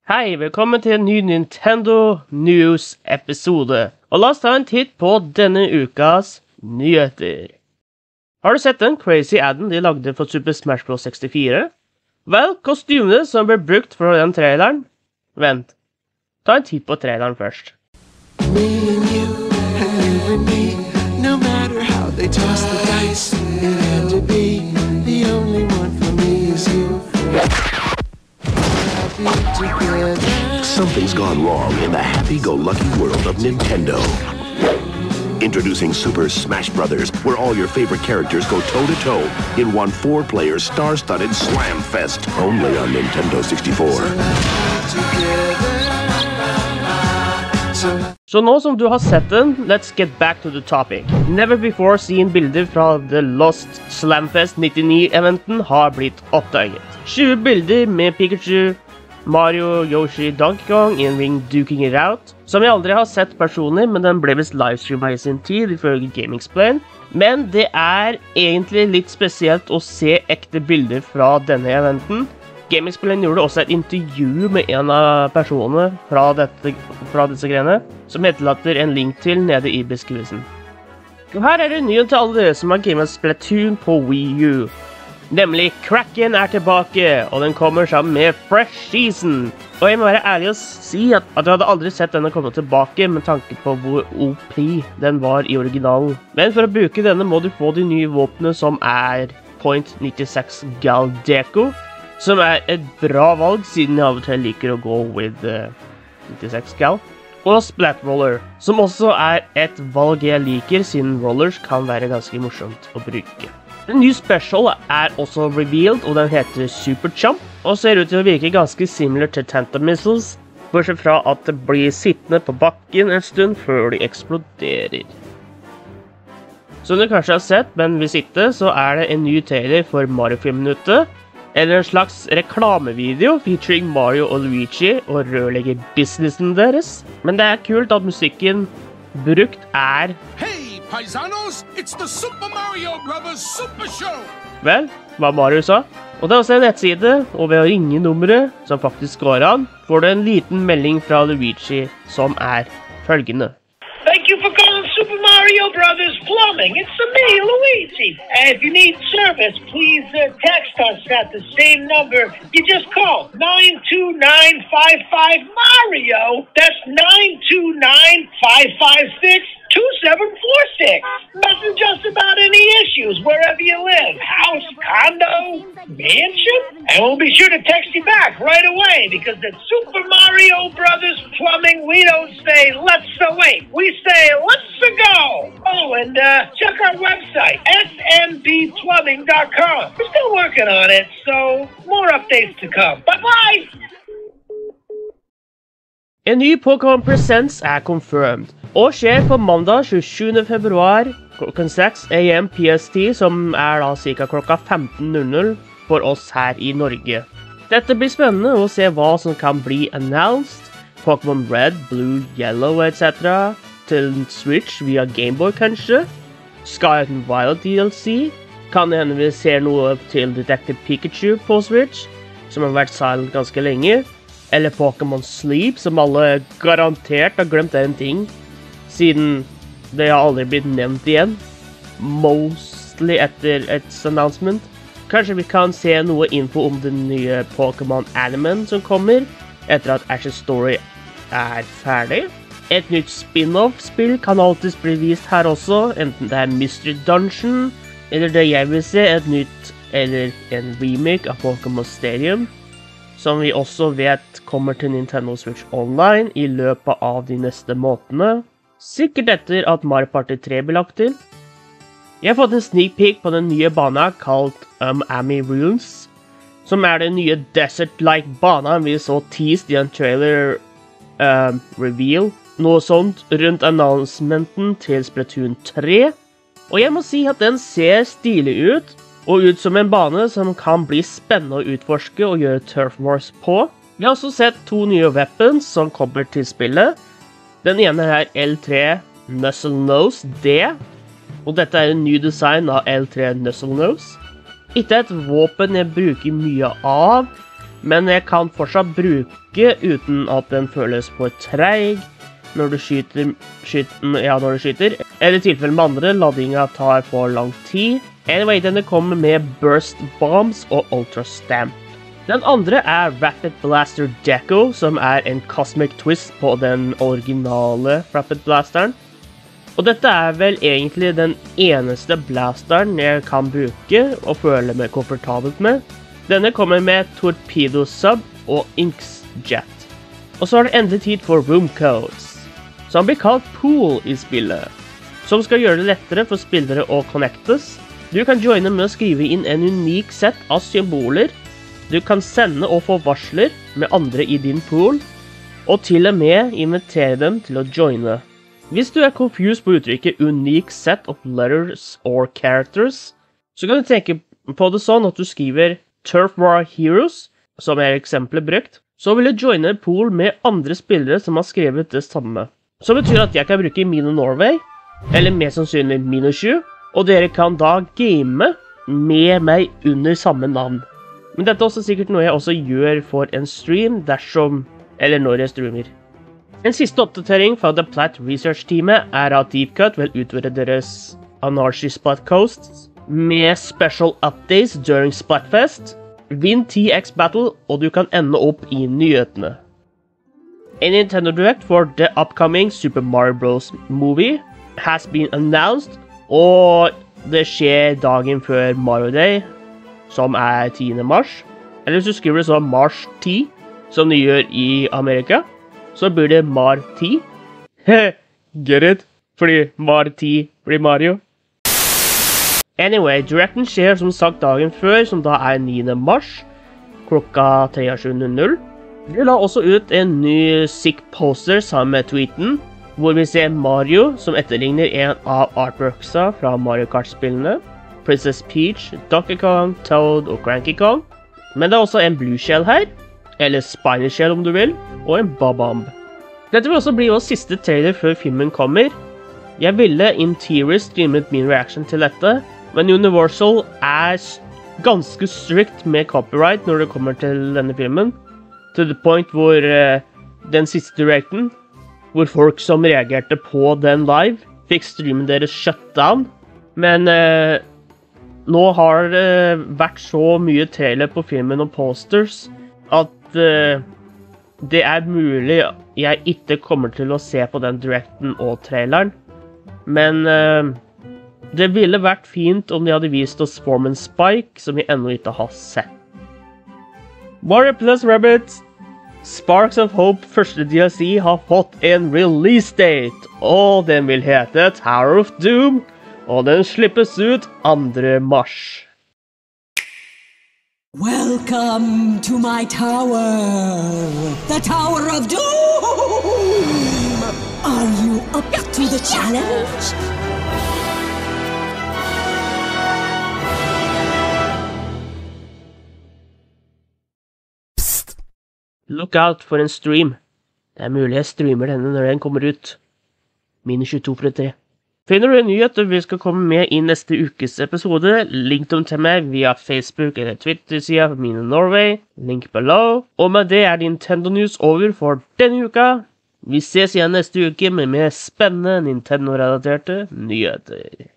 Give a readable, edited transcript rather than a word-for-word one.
Hei, velkommen til en ny Nintendo News-episode. Og la oss ta en titt på denne ukas nyheter. Har du sett den crazy adden de lagde for Super Smash Bros. 64? Vel, kostymene som ble brukt for den traileren? Vent, ta en titt på traileren først. Me and you and me, no matter how they toss the dice, it had to be the only one for me is you. Something's gone wrong in the happy-go-lucky world of Nintendo. Introducing Super Smash Bros., where all your favorite characters go toe-to-toe in one 4-player star-studded slam fest, only on Nintendo 64. Så nå som du har sett den, let's get back to the topic. Never before seen bilder fra The Lost Slamfest 99-eventen har blitt oppdaget. 20 bilder med Pikachu, Mario, Yoshi, Donkey Kong i en ring duking it out, som jeg aldri har sett personlig, men den ble vist livestreamet i sin tid, ifølge GameXplain. Men det er egentlig litt spesielt å se ekte bilder fra denne eventen. GameXplain gjorde også et intervju med en av personene fra disse greiene, som etterlater en link til nede i beskrivelsen. Og her er det nyhet til alle dere som har gamet Splatoon på Wii U. Nemlig Kraken er tilbake, og den kommer sammen med Fresh Season. Og jeg må være ærlig og si at jeg hadde aldri sett denne komme tilbake med tanke på hvor OP den var i originalen. Men for å bruke denne må du få de nye våpnene som er .96 Gal Deco, som er et bra valg siden jeg av og til liker å gå with 96 Gal. Og Splat Roller, som også er et valg jeg liker siden rollers kan være ganske morsomt å bruke. En ny special er også revealed, og den heter Super Chump, og ser ut til å virke ganske similar til Tentamissiles, bortsett fra at det blir sittende på bakken en stund før de eksploderer. Som du kanskje har sett, men hvis ikke, så er det en ny trailer for Mario 5-minuttet, eller en slags reklamevideo featuring Mario og Luigi og rørleggerbusinessen deres. Men det er kult at musikken brukt er Hey, paisanos! It's the Super Mario Brothers Super Show! Vel, hva Mario sa. Og det er også en nettside, og ved å ringe nummeret, som faktisk går an, får du en liten melding fra Luigi som er følgende. Thank you for calling Super Mario Brothers Plumbing. It's me, Luigi. And if you need service, please text us at the same number you just called. 92955 Mario. That's 9295562 Message us about any issues wherever you live. House, condo, mansion. And we'll be sure to text you back right away because at Super Mario Brothers Plumbing, we don't say let's wait. We say let's go. Oh, and check our website, smbplumbing.com. We're still working on it, so more updates to come. Bye-bye! En ny Pokémon Presents er confirmed, og skjer på mandag 27. februar klokken 6 AM PST, som er da cirka klokka 15:00 for oss her i Norge. Dette blir spennende å se hva som kan bli announced. Pokémon Red, Blue, Yellow etc. til Switch via Gameboy kanskje. Scarlet and Violet DLC. Kan det hende vi ser noe til Detective Pikachu på Switch, som har vært silent ganske lenge. Eller Pokémon Sleep, som alle garantert har glemt en ting, siden det har aldri blitt nevnt igjen. Mostly etter et announcement. Kanskje vi kan se noe info om den nye Pokémon Animen som kommer, etter at Ash's Story er ferdig. Et nytt spin-off-spill kan alltid bli vist her også, enten det er Mystery Dungeon, eller det jeg vil se, et nytt eller en remake av Pokémon Stadium, som vi også vet kommer til Nintendo Switch Online i løpet av de neste månedene. Sikkert etter at Mario Party 3 blir lagt til. Jeg har fått en sneak peek på den nye banen kalt Amy Runes, som er den nye desert-like banen vi så teased i en trailer reveal. Noe sånt rundt announcementen til Splatoon 3. Og jeg må si at den ser stilig ut, og ut som en bane som kan bli spennende å utforske og gjøre Turf Wars på. Vi har også sett 2 nye weapons som kommer til spillet. Den ene er L3 Nuzzlenose D, og dette er en ny design av L3 Nuzzlenose. Ikke et våpen jeg bruker mye av, men jeg kan fortsatt bruke uten at den føles for treig når du skyter, eller i tilfelle med andre, ladinga tar for lang tid. Anyway, denne kommer med burst bombs og ultra stamp. Den andre Rapid Blaster Deco, som en cosmic twist på den originale Rapid Blasteren. Og dette vel egentlig den eneste blasteren jeg kan bruke og føle meg komfortabelt med. Denne kommer med Torpedo Sub og Inksjet. Og så det endelig tid for Room Codes, som blir kalt Pool i spillet, som skal gjøre det lettere for spillere å connectes. Du kan joine med å skrive inn en unik sett av symboler. Du kan sende og få varsler med andre i din pool, og til og med invitere dem til å joine. Hvis du confused på uttrykket unik set of letters or characters, så kan du tenke på det sånn at du skriver Turf War Heroes, som eksempelet brukt, så vil du joine en pool med andre spillere som har skrevet det samme. Så betyr at jeg kan bruke Mino Norway, eller mer sannsynlig Mino20, og dere kan da game med meg under samme navn. Men dette også sikkert noe jeg også gjør for en stream dersom, eller når jeg streamer. En siste oppdatering fra The Platt Research-teamet at Deep Cut vil utvide deres Anarchy Splat Coasts med special updates during Splatfest. Vinn 10x Battle, og du kan ende opp i nyhetene. A Nintendo Direct for the upcoming Super Mario Bros. Movie has been announced, og det skjer dagen før Mario Day, som 10. mars. Eller hvis du skriver det sånn Mars 10, som de gjør i Amerika, så blir det Mar 10. Get it? Fordi Mar 10 blir Mario. Anyway, Directen skjer som sagt dagen før, som da 9. mars, klokka 23:00. Vi la også ut en ny sick poster sammen med tweeten, hvor vi ser Mario som etterligner en av artworksa fra Mario Kart-spillene, Princess Peach, Donkey Kong, Toad og Cranky Kong. Men det også en Blue Shell her, eller Spiny Shell om du vil, og en Bob-Omb. Dette vil også bli vår siste trailer før filmen kommer. Jeg ville in theory streamet min reaction til dette, men Universal ganske strict med copyright når det kommer til denne filmen. To the point hvor den siste directen, hvor folk som reagerte på den live, fikk streamen deres shut down. Men nå har det vært så mye trailer på filmen og posters at det mulig jeg ikke kommer til å se på den directen og traileren. Men det ville vært fint om de hadde vist oss Foreman Spike, som vi ennå ikke har sett. Mario Plus Rabbids Sparks of Hope første DLC har fått en release date, og den vil hete Tower of Doom, og den slippes ut 2. mars. Welcome to my tower, the Tower of Doom! Are you up to the challenge? Look out for en stream. Det mulig jeg streamer denne når den kommer ut. Minus 22 fra 3. Finner du en nyhet vi skal komme med i neste ukes episode, link dem til meg via Facebook eller Twitter-sida for Mino Norway, link below. Og med det Nintendo News over for denne uka. Vi ses igjen neste uke med mer spennende Nintendo-relaterte nyheter.